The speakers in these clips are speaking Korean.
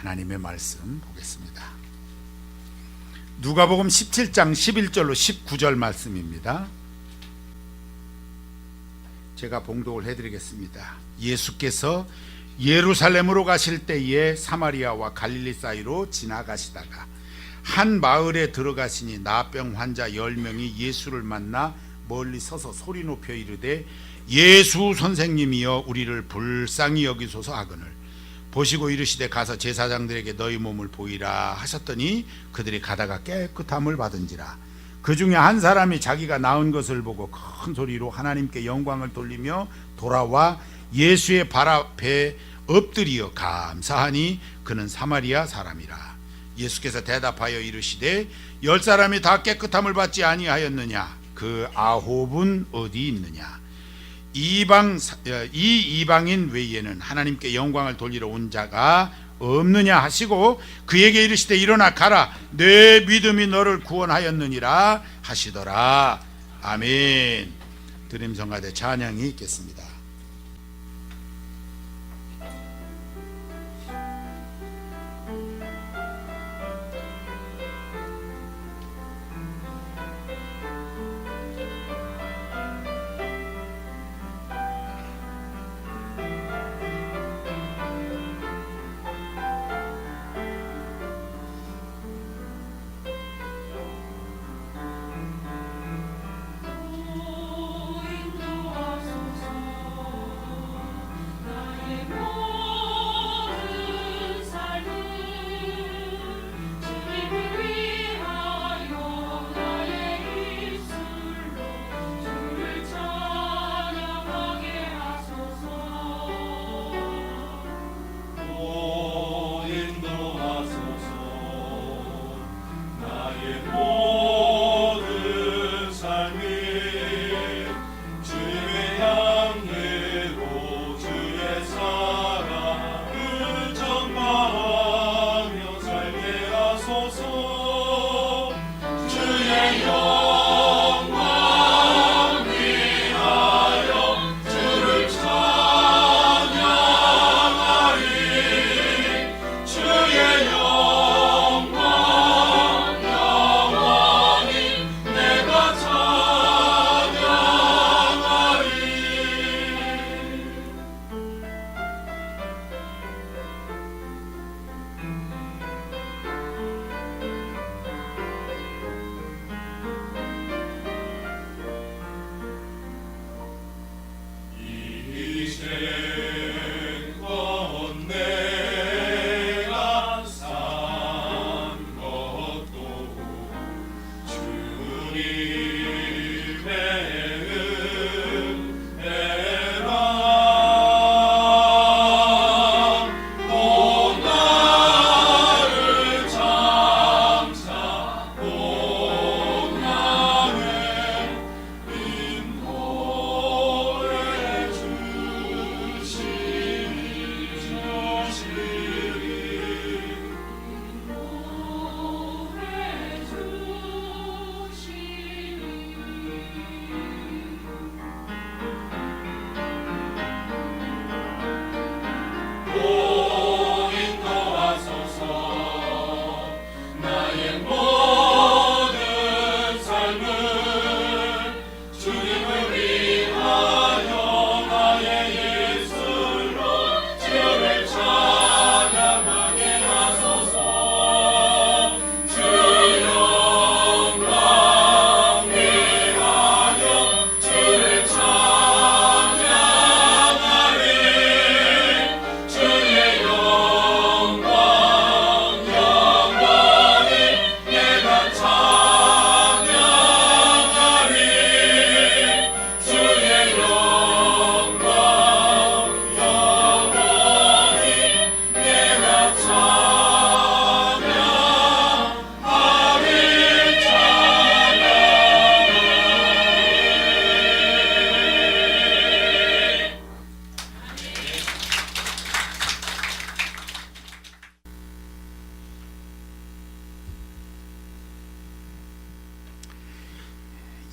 하나님의 말씀 보겠습니다. 누가복음 17장 11절로 19절 말씀입니다. 제가 봉독을 해드리겠습니다. 예수께서 예루살렘으로 가실 때에 사마리아와 갈릴리 사이로 지나가시다가 한 마을에 들어가시니 나병 환자 10명이 예수를 만나 멀리 서서 소리 높여 이르되 예수 선생님이여 우리를 불쌍히 여기소서 하거늘 보시고 이르시되 가서 제사장들에게 너희 몸을 보이라 하셨더니 그들이 가다가 깨끗함을 받은지라. 그 중에 한 사람이 자기가 나은 것을 보고 큰 소리로 하나님께 영광을 돌리며 돌아와 예수의 발 앞에 엎드리어 감사하니 그는 사마리아 사람이라. 예수께서 대답하여 이르시되 10사람이 다 깨끗함을 받지 아니하였느냐? 그 9은 어디 있느냐? 이 이방인 외에는 하나님께 영광을 돌리러 온 자가 없느냐 하시고 그에게 이르시되 일어나 가라 내 믿음이 너를 구원하였느니라 하시더라. 아멘. 드림성가대 찬양이 있겠습니다.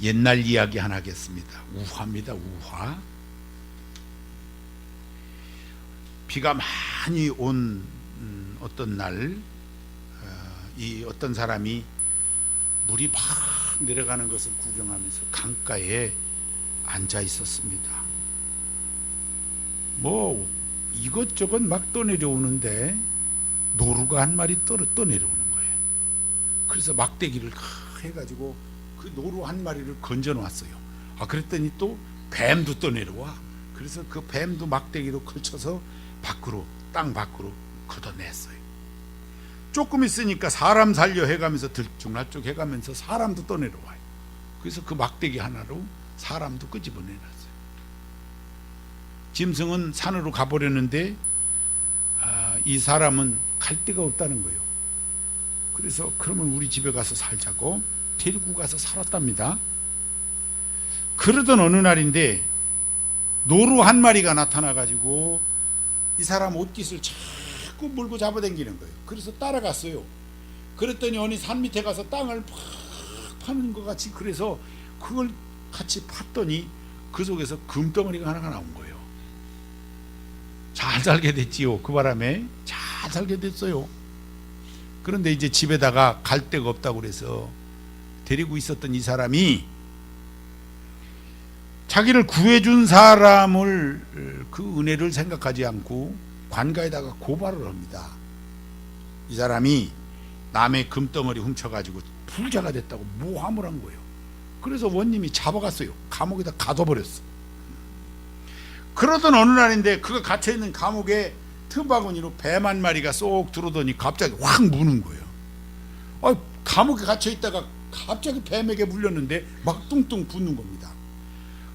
옛날 이야기 하나 하겠습니다. 우화입니다. 우화. 비가 많이 온 어떤 날 이 어떤 사람이 물이 막 내려가는 것을 구경하면서 강가에 앉아 있었습니다. 뭐 이것저것 막 떠내려오는데 노루가 한 마리 떠내려오는 거예요. 그래서 막대기를 해가지고 그 노루 한 마리를 건져 놨어요. 그랬더니 또 뱀도 떠내려와. 그래서 그 뱀도 막대기로 걸쳐서 땅 밖으로 걷어냈어요. 조금 있으니까 사람 살려 해가면서 들쭉날쭉 해가면서 사람도 떠내려와요. 그래서 그 막대기 하나로 사람도 끄집어내놨어요. 짐승은 산으로 가버렸는데 이 사람은 갈 데가 없다는 거예요. 그래서 그러면 우리 집에 가서 살자고 데리고 가서 살았답니다. 그러던 어느 날인데 노루 한 마리가 나타나가지고 이 사람 옷깃을 자꾸 물고 잡아당기는 거예요. 그래서 따라갔어요. 그랬더니 어느 산 밑에 가서 땅을 팍 파는 것 같이, 그래서 그걸 같이 팠더니 그 속에서 금덩어리가 하나가 나온 거예요. 잘 살게 됐지요. 그 바람에 잘 살게 됐어요. 그런데 이제 집에다가 갈 데가 없다고 그래서 데리고 있었던 이 사람이 자기를 구해준 사람을 그 은혜를 생각하지 않고 관가에다가 고발을 합니다. 이 사람이 남의 금덩어리 훔쳐가지고 부자가 됐다고 모함을 한 거예요. 그래서 원님이 잡아갔어요. 감옥에다 가둬버렸어. 그러던 어느 날인데 그가 갇혀있는 감옥에 틈바구니로 뱀 한 마리가 쏙 들어오더니 갑자기 확 무는 거예요. 감옥에 갇혀있다가 갑자기 뱀에게 물렸는데 막 뚱뚱 붓는 겁니다.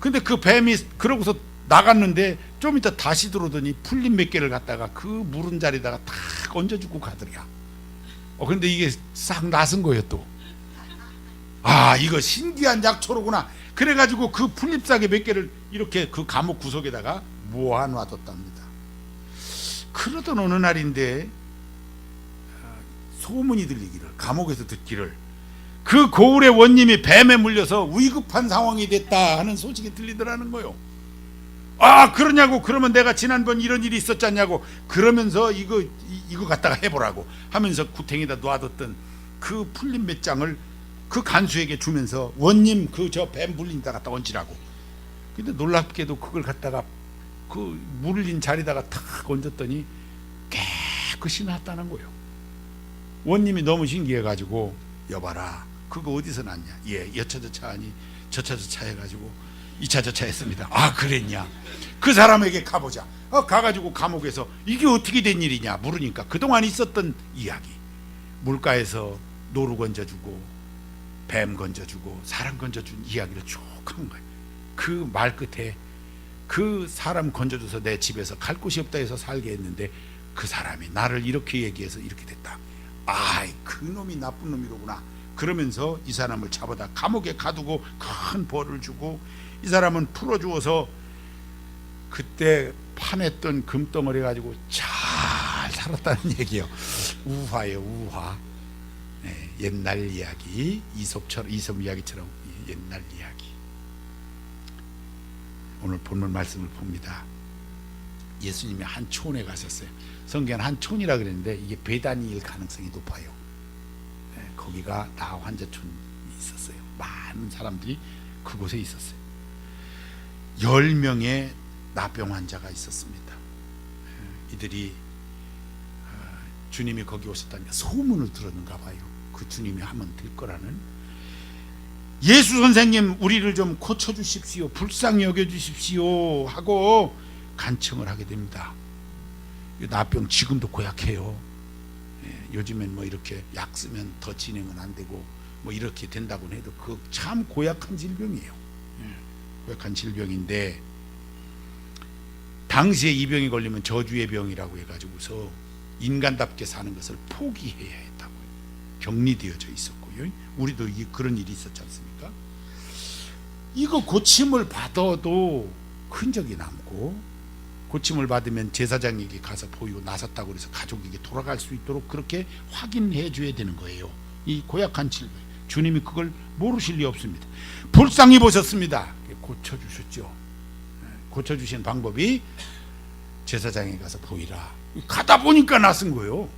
근데 그 뱀이 그러고서 나갔는데 좀 이따 다시 들어오더니 풀린 몇 개를 갖다가 그 물은 자리에다가 탁 얹어주고 가더랴. 근데 이게 싹 나선 거예요 또. 이거 신기한 약초로구나. 그래가지고 그 풀잎사계 몇 개를 이렇게 그 감옥 구석에다가 모아놔뒀답니다. 그러던 어느 날인데 소문이 들리기를, 감옥에서 듣기를, 그 고을의 원님이 뱀에 물려서 위급한 상황이 됐다 하는 소식이 들리더라는 거요. 그러냐고. 그러면 내가 지난번 이런 일이 있었지 않냐고. 그러면서 이거 갖다가 해보라고 하면서 구탱이다 놔뒀던 그 풀린 몇 장을 그 간수에게 주면서 원님 그 저 뱀 물린 데 갖다 얹으라고. 근데 놀랍게도 그걸 갖다가 그 물린 자리다가 탁 얹었더니 깨끗이 났다는 거예요. 원님이 너무 신기해가지고, 여봐라, 그거 어디서 났냐? 여차저차 하니 저차저차 해가지고 이차저차 했습니다. 그랬냐? 그 사람에게 가보자. 가가지고 감옥에서 이게 어떻게 된 일이냐 물으니까 그동안 있었던 이야기, 물가에서 노루 건져주고 뱀 건져주고 사람 건져준 이야기를 쭉 한 거예요. 그 말 끝에 그 사람 건져줘서 내 집에서 갈 곳이 없다 해서 살게 했는데 그 사람이 나를 이렇게 얘기해서 이렇게 됐다. 그 놈이 나쁜 놈이로구나. 그러면서 이 사람을 잡아다 감옥에 가두고 큰 벌을 주고 이 사람은 풀어주어서 그때 파냈던 금덩어리 가지고 잘 살았다는 얘기예요. 우화예요, 우화. 옛날 이야기, 이솝 이야기처럼 옛날 이야기. 오늘 본문 말씀을 봅니다. 예수님이 한 촌에 가셨어요. 성경은 한 촌이라 그랬는데 이게 베다니일 가능성이 높아요. 거기가 나 환자촌이 있었어요. 많은 사람들이 그곳에 있었어요. 10명의 나병 환자가 있었습니다. 이들이 주님이 거기 오셨다니까 소문을 들었는가 봐요. 그 주님이 하면 될 거라는. 예수 선생님, 우리를 좀 고쳐주십시오, 불쌍히 여겨주십시오 하고 간청을 하게 됩니다. 나병 지금도 고약해요. 요즘엔 뭐 이렇게 약 쓰면 더 진행은 안 되고 뭐 이렇게 된다고는 해도 그 참 고약한 질병이에요. 고약한 질병인데 당시에 이 병이 걸리면 저주의 병이라고 해가지고서 인간답게 사는 것을 포기해야 했다고요. 격리되어져 있었고요. 우리도 그런 일이 있었지 않습니까? 이거 고침을 받아도 흔적이 남고, 고침을 받으면 제사장에게 가서 보이고 나섰다고 해서 가족에게 돌아갈 수 있도록 그렇게 확인해 줘야 되는 거예요. 이 고약한 질병, 주님이 그걸 모르실 리 없습니다. 불쌍히 보셨습니다. 고쳐주셨죠. 고쳐주신 방법이 제사장에 가서 보이라. 가다 보니까 낫은 거예요.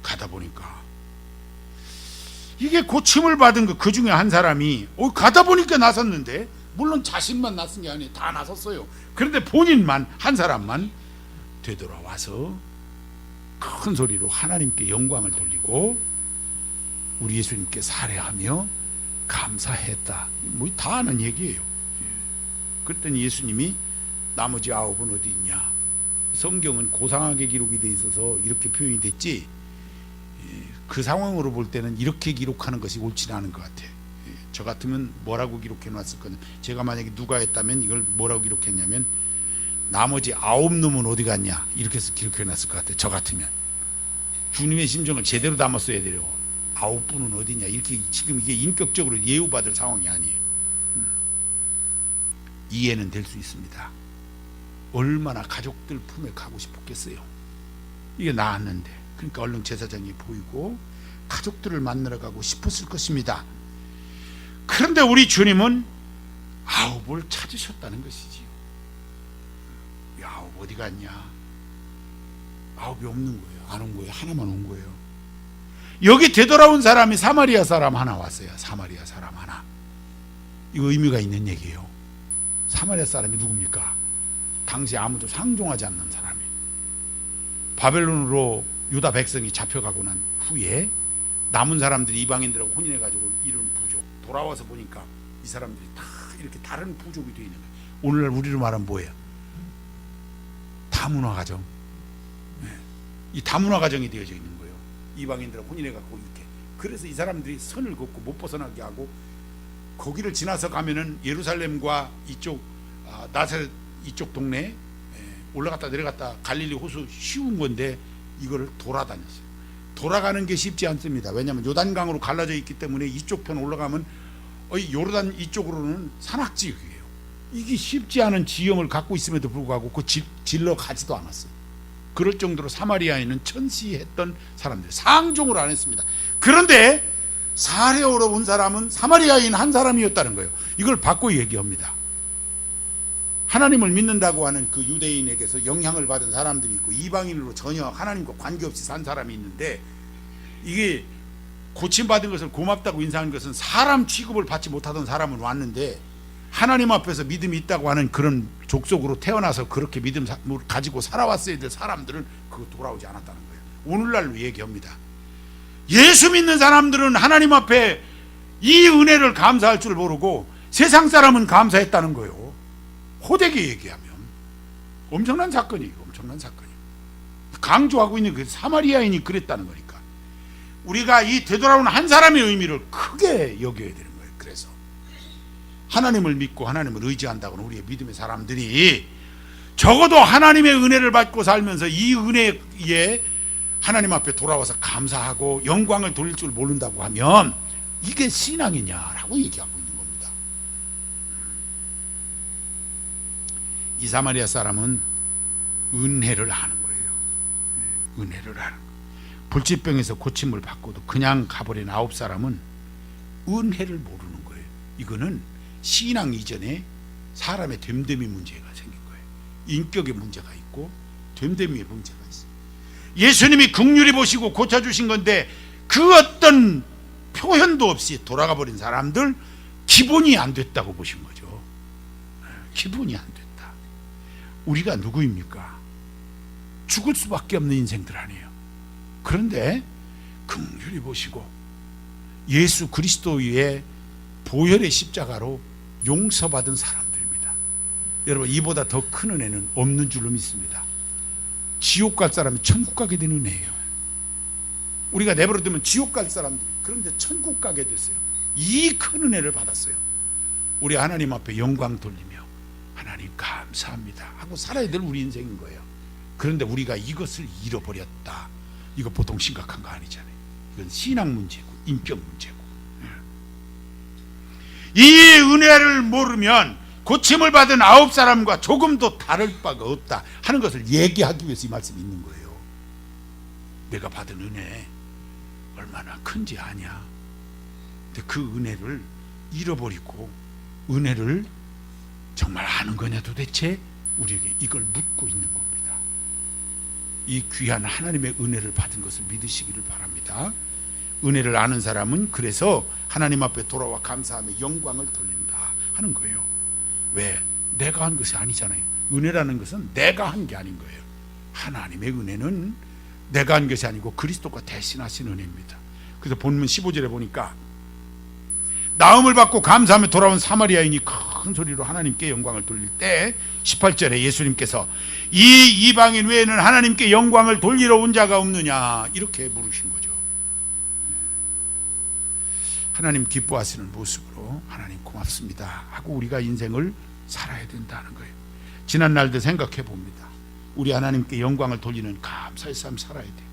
가다 보니까 이게 고침을 받은 그 중에 한 사람이 가다 보니까 나섰는데, 물론 자신만 나선 게 아니에요. 다 나섰어요. 그런데 본인만, 한 사람만 되돌아와서 큰 소리로 하나님께 영광을 돌리고 우리 예수님께 살해하며 감사했다. 뭐 다 아는 얘기예요. 그랬더니 예수님이 나머지 9은 어디 있냐? 성경은 고상하게 기록이 돼 있어서 이렇게 표현이 됐지, 그 상황으로 볼 때는 이렇게 기록하는 것이 옳지는 않은 것 같아요. 저 같으면 뭐라고 기록해 놨을 거냐, 제가 만약에 누가 했다면 이걸 뭐라고 기록했냐면 나머지 9놈은 어디 갔냐 이렇게 해서 기록해 놨을 것 같아요. 저 같으면 주님의 심정을 제대로 담았어야 돼요. 9분은 어디냐, 이렇게. 지금 이게 인격적으로 예우받을 상황이 아니에요. 이해는 될 수 있습니다. 얼마나 가족들 품에 가고 싶었겠어요. 이게 나았는데. 그러니까 얼른 제사장이 보이고 가족들을 만나러 가고 싶었을 것입니다. 그런데 우리 주님은 9을 찾으셨다는 것이지요. 9 어디 갔냐? 9이 없는 거예요. 안 온 거예요. 하나만 온 거예요. 여기 되돌아온 사람이 사마리아 사람 하나 왔어요. 사마리아 사람 하나. 이거 의미가 있는 얘기예요. 사마리아 사람이 누굽니까? 당시 아무도 상종하지 않는 사람이, 바벨론으로 유다 백성이 잡혀가고 난 후에 남은 사람들이 이방인들하고 혼인해가지고 이룬 부족, 돌아와서 보니까 이 사람들이 다 이렇게 다른 부족이 되어 있는 거예요. 오늘날 우리로 말하면 뭐예요? 다문화 가정. 이 다문화 가정이 되어져 있는 거예요. 이방인들하고 혼인해갖고 이렇게. 그래서 이 사람들이 선을 긋고 못 벗어나게 하고, 거기를 지나서 가면은 예루살렘과 이쪽 나사렛 이쪽 동네 올라갔다 내려갔다 갈릴리 호수 쉬운 건데 이거를 돌아다녔어요. 돌아가는 게 쉽지 않습니다. 왜냐하면 요단강으로 갈라져 있기 때문에 이쪽 편 올라가면 요르단 이쪽으로는 산악지역이에요. 이게 쉽지 않은 지형을 갖고 있음에도 불구하고 그 질러 가지도 않았어요. 그럴 정도로 사마리아에는 천시했던 사람들, 상종을 안 했습니다. 그런데 살해하러 온 사람은 사마리아인 한 사람이었다는 거예요. 이걸 바꿔 얘기합니다. 하나님을 믿는다고 하는 그 유대인에게서 영향을 받은 사람들이 있고, 이방인으로 전혀 하나님과 관계없이 산 사람이 있는데, 이게 고침받은 것을 고맙다고 인사하는 것은 사람 취급을 받지 못하던 사람은 왔는데 하나님 앞에서 믿음이 있다고 하는 그런 족속으로 태어나서 그렇게 믿음을 가지고 살아왔어야 될 사람들은 그거 돌아오지 않았다는 거예요. 오늘날로 얘기합니다. 예수 믿는 사람들은 하나님 앞에 이 은혜를 감사할 줄 모르고 세상 사람은 감사했다는 거예요. 호되게 얘기하면 엄청난 사건이에요. 엄청난 사건이에요. 강조하고 있는 그 사마리아인이 그랬다는 거니까 우리가 이 되돌아온 한 사람의 의미를 크게 여겨야 되는 거예요. 그래서 하나님을 믿고 하나님을 의지한다고는 우리의 믿음의 사람들이 적어도 하나님의 은혜를 받고 살면서 이 은혜에 하나님 앞에 돌아와서 감사하고 영광을 돌릴 줄 모른다고 하면 이게 신앙이냐라고 얘기하고 있는 겁니다. 이 사마리아 사람은 은혜를 아는 거예요. 은혜를 아는 거예요. 불치병에서 고침을 받고도 그냥 가버린 9사람은 은혜를 모르는 거예요. 이거는 신앙 이전에 사람의 됨됨이 문제가 생긴 거예요. 인격의 문제가 있고 됨됨이의 문제가 있어요. 예수님이 긍휼히 보시고 고쳐주신 건데 그 어떤 표현도 없이 돌아가 버린 사람들, 기본이 안 됐다고 보신 거죠. 기본이 안 됐다. 우리가 누구입니까? 죽을 수밖에 없는 인생들 아니에요. 그런데 긍휼히 보시고 예수 그리스도의 보혈의 십자가로 용서받은 사람들입니다. 여러분, 이보다 더 큰 은혜는 없는 줄로 믿습니다. 지옥 갈 사람이 천국 가게 된 은혜예요. 우리가 내버려두면 지옥 갈 사람들, 그런데 천국 가게 됐어요. 이 큰 은혜를 받았어요. 우리 하나님 앞에 영광 돌리며 하나님 감사합니다 하고 살아야 될 우리 인생인 거예요. 그런데 우리가 이것을 잃어버렸다. 이거 보통 심각한 거 아니잖아요. 이건 신앙 문제고 인격 문제고. 이 은혜를 모르면 고침을 받은 9사람과 조금도 다를 바가 없다 하는 것을 얘기하기 위해서 이 말씀이 있는 거예요. 내가 받은 은혜 얼마나 큰지 아냐. 근데 그 은혜를 잃어버리고 은혜를 정말 아는 거냐 도대체, 우리에게 이걸 묻고 있는 겁니다. 이 귀한 하나님의 은혜를 받은 것을 믿으시기를 바랍니다. 은혜를 아는 사람은 그래서 하나님 앞에 돌아와 감사하며 영광을 돌린다 하는 거예요. 왜? 내가 한 것이 아니잖아요. 은혜라는 것은 내가 한 게 아닌 거예요. 하나님의 은혜는 내가 한 것이 아니고 그리스도가 대신하신 은혜입니다. 그래서 본문 15절에 보니까 나음을 받고 감사하며 돌아온 사마리아인이 큰 소리로 하나님께 영광을 돌릴 때 18절에 예수님께서 이 이방인 외에는 하나님께 영광을 돌리러 온 자가 없느냐 이렇게 물으신 거죠. 하나님 기뻐하시는 모습으로 하나님 고맙습니다 하고 우리가 인생을 살아야 된다는 거예요. 지난 날도 생각해 봅니다. 우리 하나님께 영광을 돌리는 감사의 삶 살아야 돼요.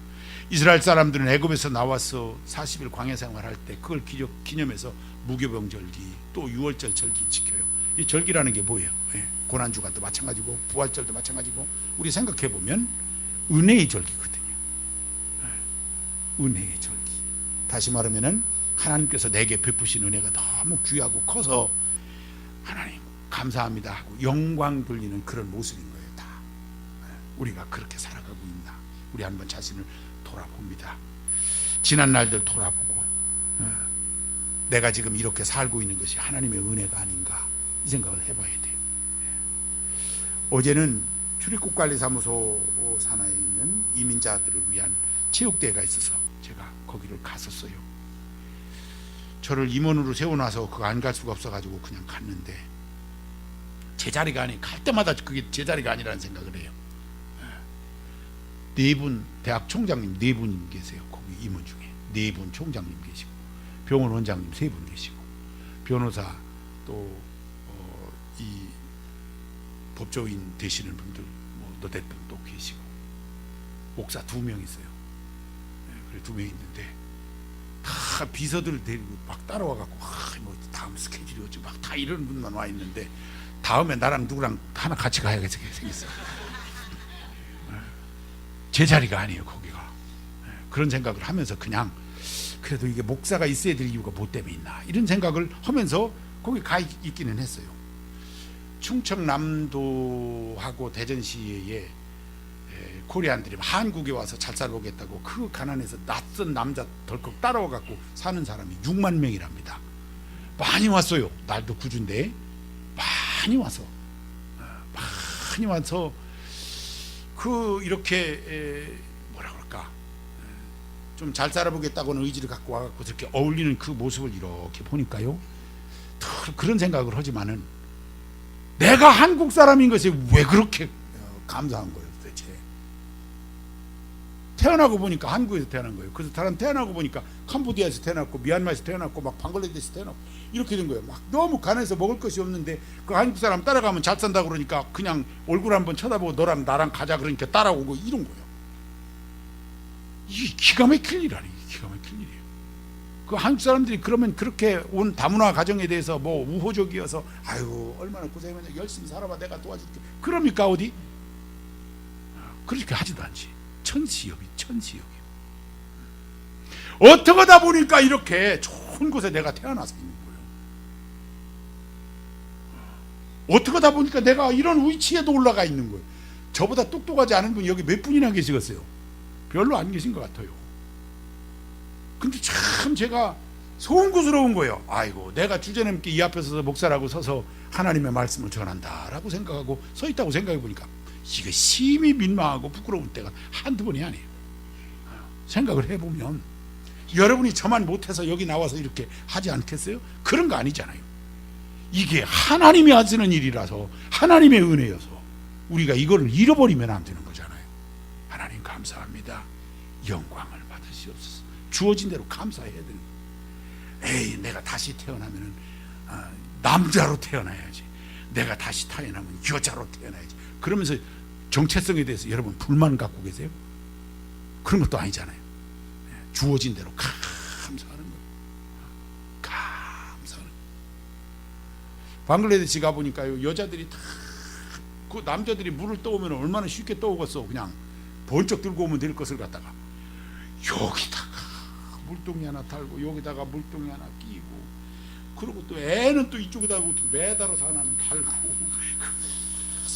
이스라엘 사람들은 애굽에서 나와서 40일 광야 생활할 때 그걸 기념해서 무교병절기 또 유월절 절기 지켜요. 이 절기라는 게 뭐예요? 고난주간도 마찬가지고 부활절도 마찬가지고 우리 생각해 보면 은혜의 절기거든요. 은혜의 절기. 다시 말하면은 하나님께서 내게 베푸신 은혜가 너무 귀하고 커서 하나님 감사합니다 하고 영광 돌리는 그런 모습인 거예요. 다 우리가 그렇게 살아가고 있나 우리 한번 자신을 돌아봅니다. 지난 날들 돌아보고 내가 지금 이렇게 살고 있는 것이 하나님의 은혜가 아닌가 이 생각을 해봐야 돼요. 어제는 출입국관리사무소 산하에 있는 이민자들을 위한 체육대회가 있어서 제가 거기를 갔었어요. 저를 임원으로 세워놔서 그거 안 갈 수가 없어가지고 그냥 갔는데 제 자리가 아니 갈 때마다 그게 제 자리가 아니라는 생각을 해요. 네 분 대학 총장님 4분 계세요. 거기 임원 중에 4분 총장님 계시고 병원 원장님 3분 계시고 변호사 또 이 법조인 되시는 분들 뭐 너댓분 또 계시고 목사 2명 있어요. 그래 2명 있는데 다 비서들 데리고 막 따라와 갖고 뭐 다음 스케줄이 어찌 막 다 이런 분만 와 있는데 다음에 나랑 누구랑 하나 같이 가야겠어 생겼어요. 제 자리가 아니에요 거기가. 그런 생각을 하면서 그냥 그래도 이게 목사가 있어야 될 이유가 뭐 때문에 있나 이런 생각을 하면서 거기 가 있기는 했어요. 충청남도하고 대전시에 코리안들이 한국에 와서 잘 살아보겠다고 그 가난해서 낯선 남자 덜컥 따라와 갖고 사는 사람이 6만 명이랍니다. 많이 왔어요. 날도 구준데 많이 와서 그 이렇게 뭐라 그럴까 좀 잘 살아보겠다고는 의지를 갖고 와갖고 저렇게 어울리는 그 모습을 이렇게 보니까요 그런 생각을 하지만은 내가 한국 사람인 것이 왜 그렇게 감사한 거예요 도대체. 태어나고 보니까 한국에서 태어난 거예요. 그래서 다른 태어나고 보니까 캄보디아에서 태어났고 미얀마에서 태어났고 막 방글라데시에서 태어났고 이렇게 된 거예요. 막 너무 가난해서 먹을 것이 없는데 그 한국 사람 따라가면 잘 산다고 그러니까 그냥 얼굴 한번 쳐다보고 너랑 나랑 가자 그러니까 따라오고 이런 거예요. 이게 기가 막힐 일 아니에요. 기가 막힐 일이에요. 그 한국 사람들이 그러면 그렇게 온 다문화 가정에 대해서 뭐 우호적이어서 아유 얼마나 고생했냐 열심히 살아봐 내가 도와줄게 그럽니까 어디? 그렇게 하지도 않지. 천시엽이 어떻게 하다 보니까 이렇게 좋은 곳에 내가 태어나서 있는 거예요. 어떻게 하다 보니까 내가 이런 위치에도 올라가 있는 거예요. 저보다 똑똑하지 않은 분이 여기 몇 분이나 계시겠어요? 별로 안 계신 것 같아요. 근데 참 제가 송구스러운 거예요. 아이고 내가 주제님께 이 앞에 서서 목사라고 서서 하나님의 말씀을 전한다라고 생각하고 서 있다고 생각해 보니까 이게 심히 민망하고 부끄러운 때가 한두 번이 아니에요. 생각을 해보면 여러분이 저만 못해서 여기 나와서 이렇게 하지 않겠어요? 그런 거 아니잖아요. 이게 하나님이 하시는 일이라서 하나님의 은혜여서 우리가 이거를 잃어버리면 안 되는 거잖아요. 하나님 감사합니다. 영광을 받으시옵소서. 주어진 대로 감사해야 되는 거예요. 에이 내가 다시 태어나면 남자로 태어나야지. 내가 다시 태어나면 여자로 태어나야지. 그러면서 정체성에 대해서 여러분 불만 갖고 계세요? 그런 것도 아니잖아요. 주어진 대로 감사하는 거예요. 감사하는 거예요. 방글라데시 가보니까요 여자들이 다 그 남자들이 물을 떠오면 얼마나 쉽게 떠오겠어. 그냥 번쩍 들고 오면 될 것을 갖다가 여기다가 물동이 하나 달고 여기다가 물동이 하나 끼고 그리고 또 애는 또 이쪽에다가 매달아서 하나는 달고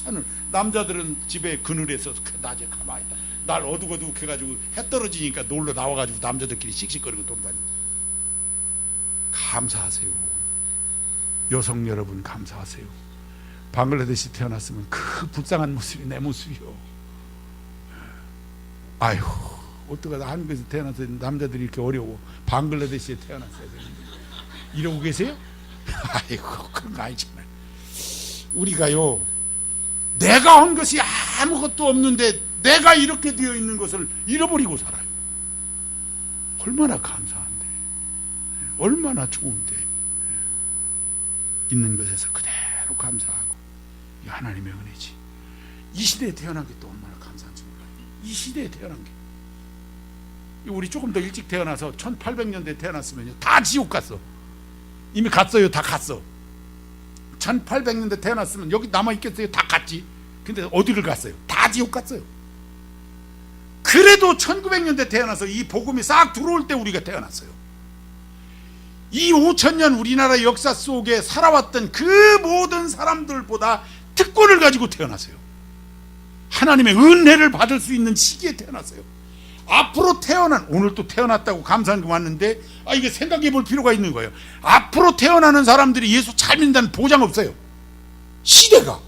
산을, 남자들은 집에 그늘에서 낮에 가만히 있다. 날 어둑어둑 해가지고 해 떨어지니까 놀러 나와가지고 남자들끼리 씩씩거리고 돌아다니고. 감사하세요. 여성 여러분 감사하세요. 방글라데시 태어났으면 그 불쌍한 모습이 내 모습이요. 아휴, 어떡하다 한국에서 태어나서 남자들이 이렇게 어려워. 방글라데시에 태어났어야 되는데 이러고 계세요? 아이고, 그런 거 아니잖아요. 우리가요, 내가 한 것이 아무것도 없는데 내가 이렇게 되어 있는 것을 잃어버리고 살아요. 얼마나 감사한데, 얼마나 좋은데, 있는 것에서 그대로 감사하고. 이 하나님의 은혜지. 이 시대에 태어난 게 또 얼마나 감사한지 몰라요. 이 시대에 태어난 게. 우리 조금 더 일찍 태어나서 1800년대에 태어났으면요, 다 지옥 갔어. 이미 갔어요. 다 갔어. 1800년대 태어났으면 여기 남아있겠어요? 다 갔지. 근데 어디를 갔어요? 다 지옥 갔어요. 그래도 1900년대 태어나서 이 복음이 싹 들어올 때 우리가 태어났어요. 이 5000년 우리나라 역사 속에 살아왔던 그 모든 사람들보다 특권을 가지고 태어났어요. 하나님의 은혜를 받을 수 있는 시기에 태어났어요. 앞으로 태어난, 오늘 또 태어났다고 감사한 게 왔는데, 이게 생각해 볼 필요가 있는 거예요. 앞으로 태어나는 사람들이 예수 잘 믿는다는 보장 없어요. 시대가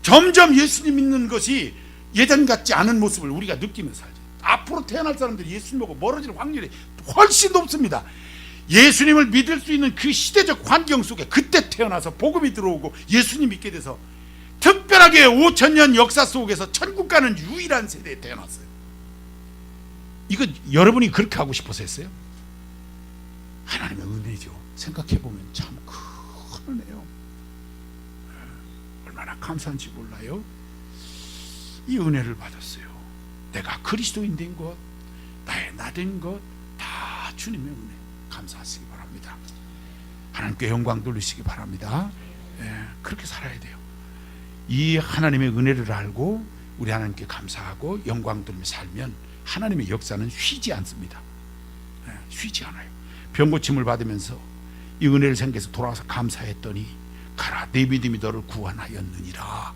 점점 예수님 믿는 것이 예전 같지 않은 모습을 우리가 느끼면서 살죠. 앞으로 태어날 사람들이 예수님하고 멀어질 확률이 훨씬 높습니다. 예수님을 믿을 수 있는 그 시대적 환경 속에 그때 태어나서 복음이 들어오고 예수님 믿게 돼서 특별하게 5000년 역사 속에서 천국 가는 유일한 세대에 태어났어요. 이거 여러분이 그렇게 하고 싶어서 했어요? 하나님의 은혜죠. 생각해보면 참 큰 은혜요. 얼마나 감사한지 몰라요. 이 은혜를 받았어요. 내가 그리스도인 된 것, 나의 나 된 것 다 주님의 은혜. 감사하시기 바랍니다. 하나님께 영광 돌리시기 바랍니다. 그렇게 살아야 돼요. 이 하나님의 은혜를 알고 우리 하나님께 감사하고 영광 돌리며 살면 하나님의 역사는 쉬지 않습니다. 쉬지 않아요. 병고침을 받으면서 이 은혜를 생겨서 돌아와서 감사했더니 가라, 내 믿음이 너를 구원하였느니라.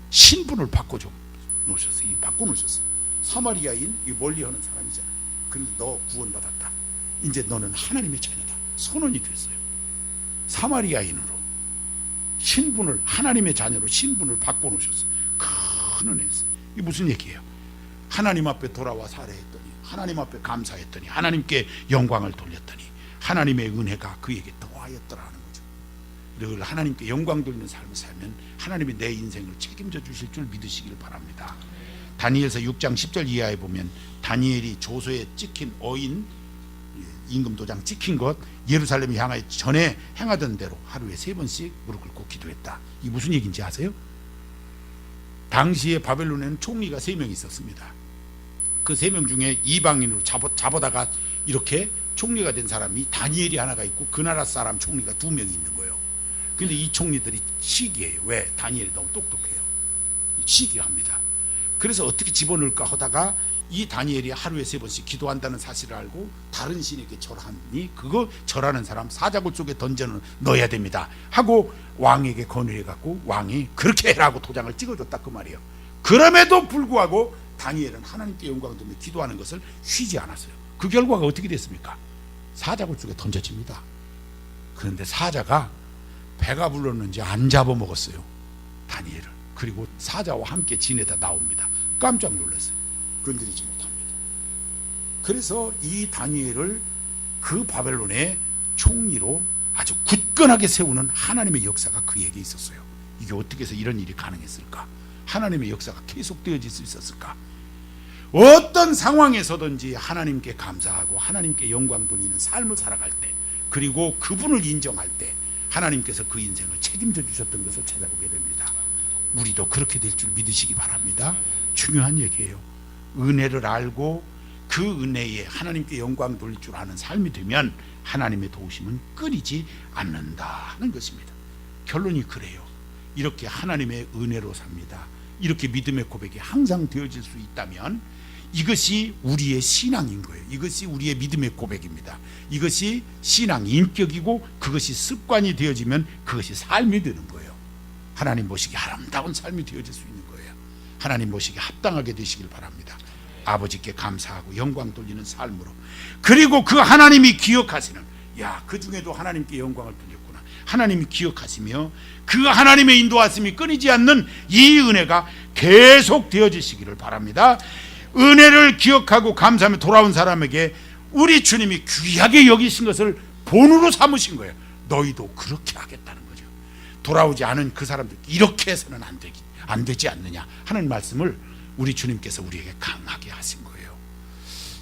신분을 바꿔놓으셨어요. 바꿔놓으셨어요. 사마리아인, 이 멀리 하는 사람이잖아요. 그런데 너 구원받았다. 이제 너는 하나님의 자녀다. 선언이 됐어요. 사마리아인으로 신분을, 하나님의 자녀로 신분을 바꿔놓으셨어요. 큰 은혜였어요. 이게 무슨 얘기예요? 하나님 앞에 돌아와 살해했더니, 하나님 앞에 감사했더니, 하나님께 영광을 돌렸더니 하나님의 은혜가 그에게 더하였더라는 거죠. 늘 하나님께 영광 돌리는 삶을 살면 하나님이 내 인생을 책임져 주실 줄 믿으시길 바랍니다. 다니엘서 6장 10절 이하에 보면 다니엘이 조서에 찍힌 어인, 임금도장 찍힌 것, 예루살렘 향하여 전에 행하던 대로 하루에 3번씩 무릎 꿇고 기도했다. 이게 무슨 얘기인지 아세요? 당시에 바벨론에는 총리가 3명 있었습니다. 그 3명 중에 이방인으로 잡아다가 이렇게 총리가 된 사람이 다니엘이 하나가 있고 그 나라 사람 총리가 2명이 있는 거예요. 근데 이 총리들이 시기해요. 왜? 다니엘이 너무 똑똑해요. 시기합니다. 그래서 어떻게 집어넣을까 하다가 이 다니엘이 하루에 3번씩 기도한다는 사실을 알고 다른 신에게 절하니 그거 절하는 사람 사자굴 속에 던져 넣어야 됩니다 하고 왕에게 건의해 갖고 왕이 그렇게 해라고 도장을 찍어줬다 그 말이에요. 그럼에도 불구하고 다니엘은 하나님께 영광을 돌리며 기도하는 것을 쉬지 않았어요. 그 결과가 어떻게 됐습니까? 사자굴 속에 던져집니다. 그런데 사자가 배가 불렀는지 안 잡아먹었어요, 다니엘을. 그리고 사자와 함께 지내다 나옵니다. 깜짝 놀랐어요. 건드리지 못합니다. 그래서 이 다니엘을 그 바벨론의 총리로 아주 굳건하게 세우는 하나님의 역사가 그에게 있었어요. 이게 어떻게 해서 이런 일이 가능했을까? 하나님의 역사가 계속되어질 수 있었을까? 어떤 상황에서든지 하나님께 감사하고 하나님께 영광 돌리는 삶을 살아갈 때, 그리고 그분을 인정할 때 하나님께서 그 인생을 책임져 주셨던 것을 찾아보게 됩니다. 우리도 그렇게 될 줄 믿으시기 바랍니다. 중요한 얘기예요. 은혜를 알고 그 은혜에 하나님께 영광 돌릴 줄 아는 삶이 되면 하나님의 도우심은 끊이지 않는다는 것입니다. 결론이 그래요. 이렇게 하나님의 은혜로 삽니다. 이렇게 믿음의 고백이 항상 되어질 수 있다면 이것이 우리의 신앙인 거예요. 이것이 우리의 믿음의 고백입니다. 이것이 신앙 인격이고 그것이 습관이 되어지면 그것이 삶이 되는 거예요. 하나님 보시기에 아름다운 삶이 되어질 수 있는 거예요. 하나님 보시기에 합당하게 되시길 바랍니다. 아버지께 감사하고 영광 돌리는 삶으로, 그리고 그 하나님이 기억하시는, 야, 그 중에도 하나님께 영광을 돌렸구나, 하나님이 기억하시며 그 하나님의 인도하심이 끊이지 않는 이 은혜가 계속 되어지시기를 바랍니다. 은혜를 기억하고 감사하며 돌아온 사람에게 우리 주님이 귀하게 여기신 것을 본으로 삼으신 거예요. 너희도 그렇게 하겠다는 거죠. 돌아오지 않은 그 사람들 이렇게 해서는 안 되지 않느냐 하는 말씀을 우리 주님께서 우리에게 강하게 하신 거예요.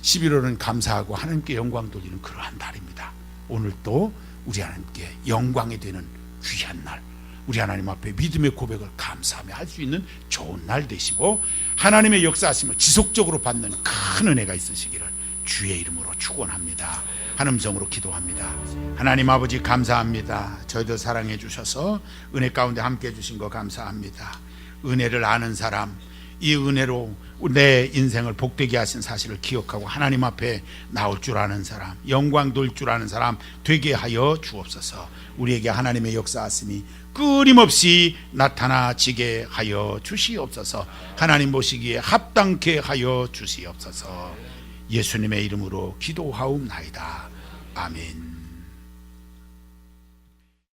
11월은 감사하고 하나님께 영광 돌리는 그러한 달입니다. 오늘 또 우리 하나님께 영광이 되는 귀한 날, 우리 하나님 앞에 믿음의 고백을 감사하며 할 수 있는 좋은 날 되시고, 하나님의 역사하심을 지속적으로 받는 큰 은혜가 있으시기를 주의 이름으로 축원합니다. 한 음성으로 기도합니다. 하나님 아버지, 감사합니다. 저희들 사랑해 주셔서 은혜 가운데 함께 해주신 거 감사합니다. 은혜를 아는 사람, 이 은혜로 내 인생을 복되게 하신 사실을 기억하고 하나님 앞에 나올 줄 아는 사람, 영광 돌 줄 아는 사람 되게 하여 주옵소서. 우리에게 하나님의 역사하심이 끊임없이 나타나지게 하여 주시옵소서. 하나님 보시기에 합당케 하여 주시옵소서. 예수님의 이름으로 기도하옵나이다. 아멘.